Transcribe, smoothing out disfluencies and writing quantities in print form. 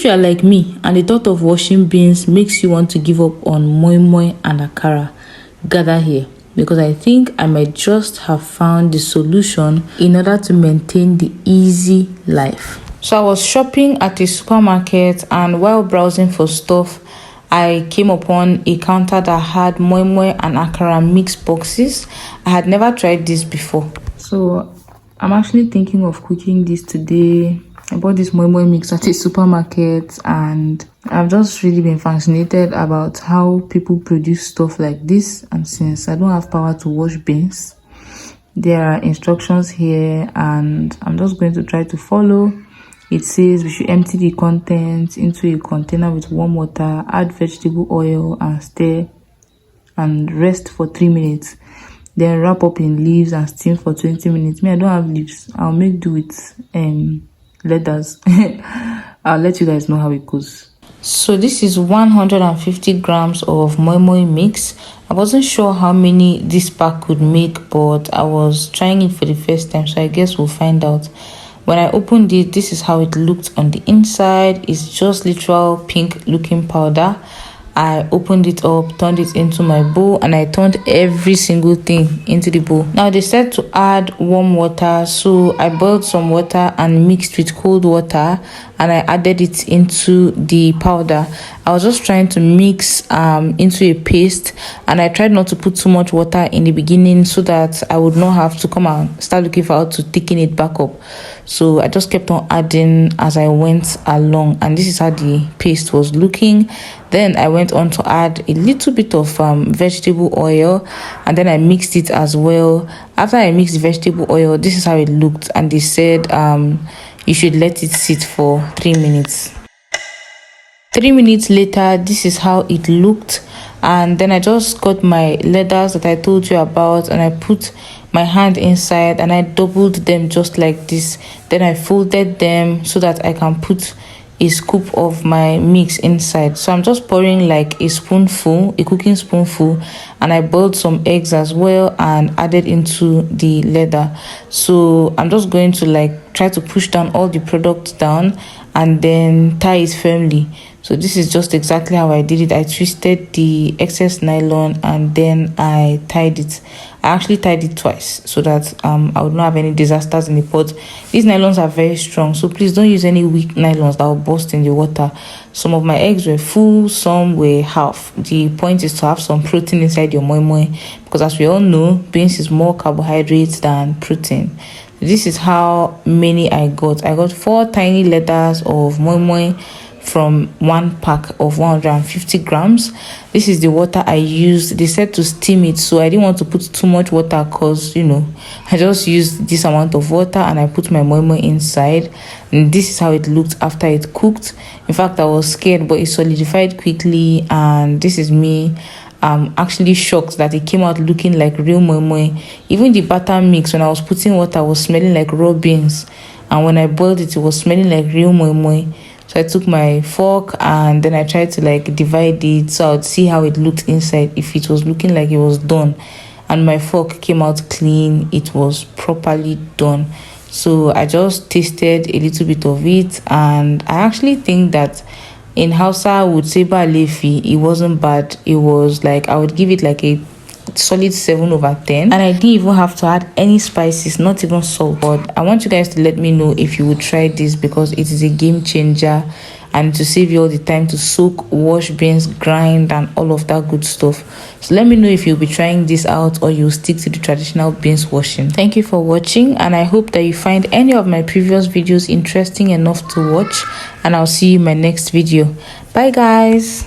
If you are like me and the thought of washing beans makes you want to give up on moi moi and akara, gather here, because I think I might just have found the solution in order to maintain the easy life. So I was shopping at a supermarket, and while browsing for stuff, I came upon a counter that had moi moi and akara mixed boxes. I had never tried this before. So I'm actually thinking of cooking this today. I bought this moi moi mix at a supermarket, and I've just really been fascinated about how people produce stuff like this. And since I don't have power to wash beans, there are instructions here and I'm just going to try to follow. It says we should empty the contents into a container with warm water, add vegetable oil and stir and rest for 3 minutes. Then wrap up in leaves and steam for 20 minutes. Me, I don't have leaves. I'll make do with leathers. I'll let you guys know how it goes. So this is 150 grams of moi moi mix. I wasn't sure how many this pack could make, but I was trying it for the first time, so I guess we'll find out. When I opened it, this is how it looked on the inside. It's just literal pink looking powder. I opened it up, turned it into my bowl, and I turned every single thing into the bowl. Now they said to add warm water, so I boiled some water and mixed with cold water, and I added it into the powder. I was just trying to mix into a paste, and I tried not to put too much water in the beginning so that I would not have to come and start looking for how to thicken it back up. So I just kept on adding as I went along, and this is how the paste was looking. Then I went on to add a little bit of vegetable oil, and then I mixed it as well. After I mixed the vegetable oil, this is how it looked, and they said you should let it sit for 3 minutes. 3 minutes later, this is how it looked. And then I just got my leathers that I told you about, and I put my hand inside and I doubled them just like this. Then I folded them so that I can put a scoop of my mix inside. So I'm just pouring like a spoonful, a cooking spoonful, and I boiled some eggs as well and added into the leather. So I'm just going to like try to push down all the product down and then tie it firmly. So this is just exactly how I did it. I twisted the excess nylon and then I tied it. I actually tied it twice so that I would not have any disasters in the pot. These nylons are very strong, so please don't use any weak nylons that will burst in the water. Some of my eggs were full, some were half. The point is to have some protein inside your moi moi, because as we all know, beans is more carbohydrates than protein. This is how many I got. I got 4 tiny letters of moi moi from one pack of 150 grams. This is the water I used. They said to steam it, so I didn't want to put too much water because, you know, I just used this amount of water and I put my moi moi inside, and this is how it looked after it cooked. In fact, I was scared, but it solidified quickly, and this is me. I'm actually shocked that it came out looking like real moi moi. Even the batter mix, when I was putting water, was smelling like raw beans, and when I boiled it, it was smelling like real moi moi. So I took my fork and then I tried to like divide it so I would see how it looked inside, if it was looking like it was done. And my fork came out clean. It was properly done. So I just tasted a little bit of it, and I actually think that in Hausa I would say ba lefi. It wasn't bad. It was like, I would give it like a solid 7/10, and I didn't even have to add any spices, not even salt. But I want you guys to let me know if you would try this, because it is a game changer and to save you all the time to soak, wash beans, grind and all of that good stuff. So let me know if you'll be trying this out or you'll stick to the traditional beans washing. Thank you for watching, and I hope that you find any of my previous videos interesting enough to watch, and I'll see you in my next video. Bye guys.